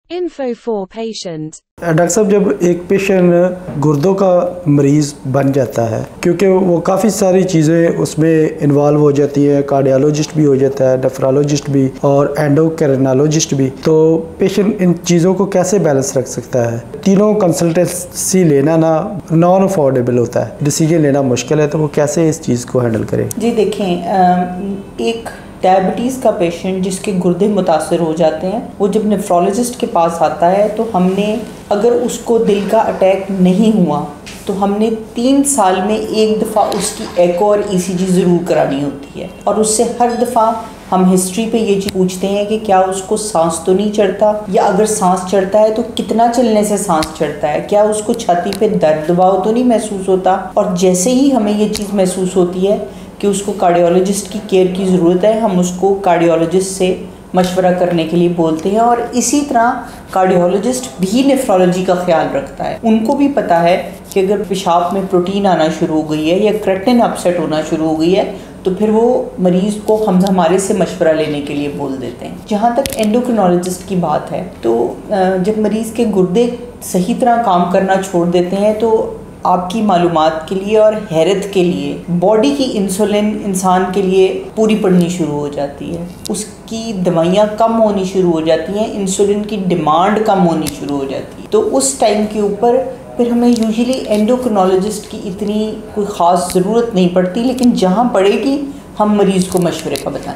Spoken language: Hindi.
Info for patient. डॉक्टर साहब, जब एक पेशेंट गुर्दों का मरीज़ बन जाता है, क्योंकि वो काफ़ी सारी चीज़ें उसमें इन्वॉल्व हो जाती हैं, कार्डियोलॉजिस्ट भी हो जाता है, नेफ्रोलॉजिस्ट भी और एंडोक्रिनोलॉजिस्ट भी, तो पेशेंट इन चीज़ों को कैसे बैलेंस रख सकता है? तीनों कंसल्टेंसी लेना ना नॉन अफोर्डेबल होता है, डिसीजन लेना मुश्किल है, तो वो कैसे इस चीज़ को हैंडल करें? जी देखें, एक डायबिटीज़ का पेशेंट जिसके गुर्दे मुतासर हो जाते हैं, वो जब नेफ्रोलॉजिस्ट के पास आता है तो हमने, अगर उसको दिल का अटैक नहीं हुआ तो हमने 3 साल में एक दफ़ा उसकी एको और ईसीजी ज़रूर करानी होती है। और उससे हर दफ़ा हम हिस्ट्री पे ये चीज़ पूछते हैं कि क्या उसको सांस तो नहीं चढ़ता, या अगर सांस चढ़ता है तो कितना चलने से सांस चढ़ता है, क्या उसको छाती पे दर्द दबाव तो नहीं महसूस होता। और जैसे ही हमें ये चीज़ महसूस होती है कि उसको कार्डियोलॉजिस्ट की केयर की ज़रूरत है, हम उसको कार्डियोलॉजिस्ट से मशवरा करने के लिए बोलते हैं। और इसी तरह कार्डियोलॉजिस्ट भी नेफ्रोलॉजी का ख्याल रखता है। उनको भी पता है कि अगर पेशाब में प्रोटीन आना शुरू हो गई है या क्रेटिन अपसेट होना शुरू हो गई है, तो फिर वो मरीज़ को हम हमारे से मशवरा लेने के लिए बोल देते हैं। जहाँ तक एंडोक्रिनोलॉजिस्ट की बात है, तो जब मरीज़ के गुर्दे सही तरह काम करना छोड़ देते हैं, तो आपकी मालूमात के लिए और हैरत के लिए बॉडी की इंसुलिन इंसान के लिए पूरी पड़नी शुरू हो जाती है, उसकी दवाइयाँ कम होनी शुरू हो जाती हैं, इंसुलिन की डिमांड कम होनी शुरू हो जाती है। तो उस टाइम के ऊपर फिर हमें यूजुअली एंडोक्रिनोलॉजिस्ट की इतनी कोई ख़ास ज़रूरत नहीं पड़ती, लेकिन जहाँ पड़ेगी हम मरीज़ को मशवरे का बताएं।